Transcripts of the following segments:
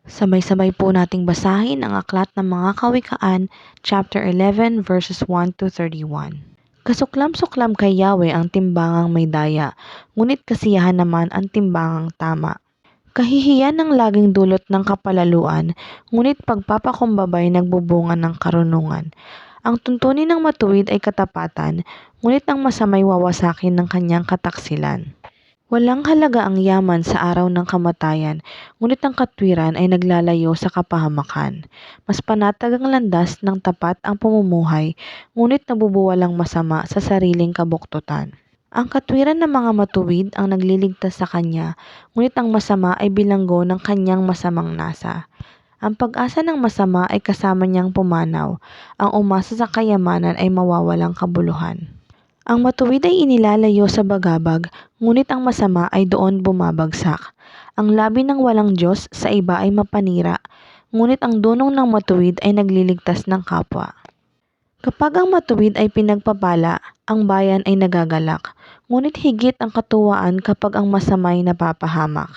Sabay-sabay po nating basahin ang Aklat ng Mga Kawikaan, chapter 11, verses 1 to 31. Kasuklam-suklam kay Yahweh ang timbangang may daya, ngunit kasiyahan naman ang timbangang tama. Kahihiyan ng laging dulot ng kapalaluan, ngunit pagpapakumbabay nagbubunga ng karunungan. Ang tuntunin ng matuwid ay katapatan, ngunit ang masamay wawasakin ng kanyang kataksilan. Walang halaga ang yaman sa araw ng kamatayan, ngunit ang katwiran ay naglalayo sa kapahamakan. Mas panatag ang landas ng tapat ang pamumuhay, ngunit nabubuwalang masama sa sariling kabuktutan. Ang katwiran ng mga matuwid ang nagliligtas sa kanya, ngunit ang masama ay bilanggo ng kanyang masamang nasa. Ang pag-asa ng masama ay kasama niyang pumanaw, ang umasa sa kayamanan ay mawawalang kabuluhan. Ang matuwid ay inilalayo sa bagabag, ngunit ang masama ay doon bumabagsak. Ang labi ng walang Diyos sa iba ay mapanira, ngunit ang dunong ng matuwid ay nagliligtas ng kapwa. Kapag ang matuwid ay pinagpapala, ang bayan ay nagagalak, ngunit higit ang katuwaan kapag ang masamay napapahamak.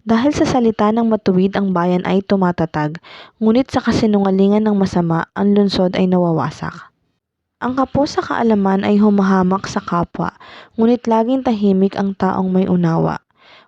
Dahil sa salita ng matuwid ang bayan ay tumatatag, ngunit sa kasinungalingan ng masama ang lungsod ay nawawasak. Ang kapos sa kaalaman ay humahamak sa kapwa, ngunit laging tahimik ang taong may unawa.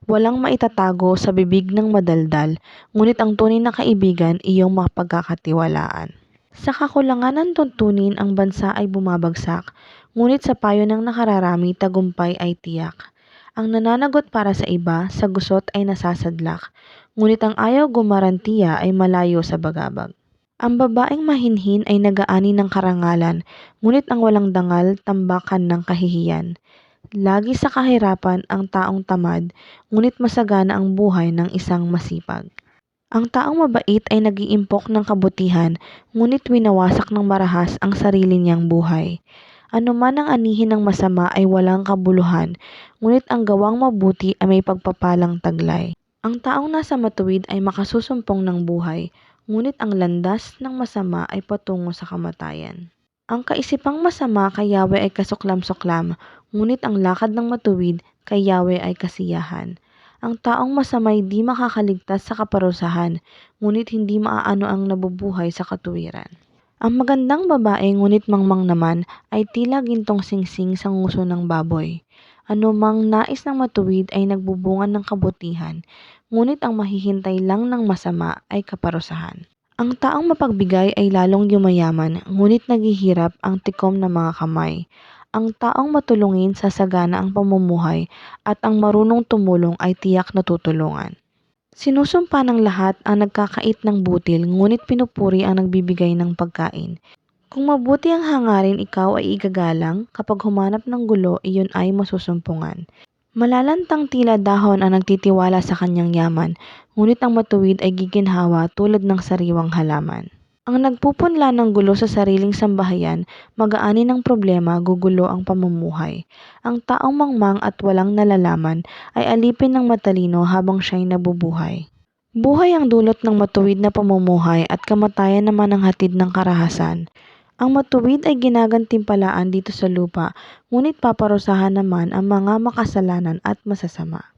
Walang maitatago sa bibig ng madaldal, ngunit ang tunay na kaibigan iyong mapagkakatiwalaan. Sa kakulangan ng tuntunin ang bansa ay bumabagsak, ngunit sa payo ng nakararami tagumpay ay tiyak. Ang nananagot para sa iba, sa gusot ay nasasadlak, ngunit ang ayaw gumarantiya ay malayo sa bagabag. Ang babaeng mahinhin ay nagaani ng karangalan, ngunit ang walang dangal tambakan ng kahihiyan. Lagi sa kahirapan ang taong tamad, ngunit masagana ang buhay ng isang masipag. Ang taong mabait ay nag-iimpok ng kabutihan, ngunit winawasak ng marahas ang sarili niyang buhay. Ano man ang anihin ng masama ay walang kabuluhan, ngunit ang gawang mabuti ay may pagpapalang taglay. Ang taong nasa matuwid ay makasusumpong ng buhay, ngunit ang landas ng masama ay patungo sa kamatayan. Ang kaisipang masama kay Yahweh ay kasuklam-suklam, ngunit ang lakad ng matuwid kay Yahweh ay kasiyahan. Ang taong masamay di makakaligtas sa kaparusahan, ngunit hindi maaano ang nabubuhay sa katuwiran. Ang magandang babae ngunit mangmang naman ay tila gintong singsing sa nguso ng baboy. Ano mang nais ng matuwid ay nagbubunga ng kabutihan, ngunit ang mahihintay lang ng masama ay kaparusahan. Ang taong mapagbigay ay lalong yumayaman, ngunit naghihirap ang tikom ng mga kamay. Ang taong matulungin sasagana ang pamumuhay, at ang marunong tumulong ay tiyak na tutulungan. Sinusumpa ng lahat ang nagkakait ng butil, ngunit pinupuri ang nagbibigay ng pagkain. Kung mabuti ang hangarin, ikaw ay igagalang, kapag humanap ng gulo, iyon ay masusumpungan. Malalantang tila dahon ang nagtitiwala sa kanyang yaman, ngunit ang matuwid ay giginhawa tulad ng sariwang halaman. Ang nagpupunla ng gulo sa sariling sambahayan, mag-aani ng problema, gugulo ang pamumuhay. Ang taong mangmang at walang nalalaman ay alipin ng matalino habang siya'y nabubuhay. Buhay ang dulot ng matuwid na pamumuhay at kamatayan naman ang hatid ng karahasan. Ang matuwid ay ginagantimpalaan dito sa lupa, ngunit paparusahan naman ang mga makasalanan at masasama.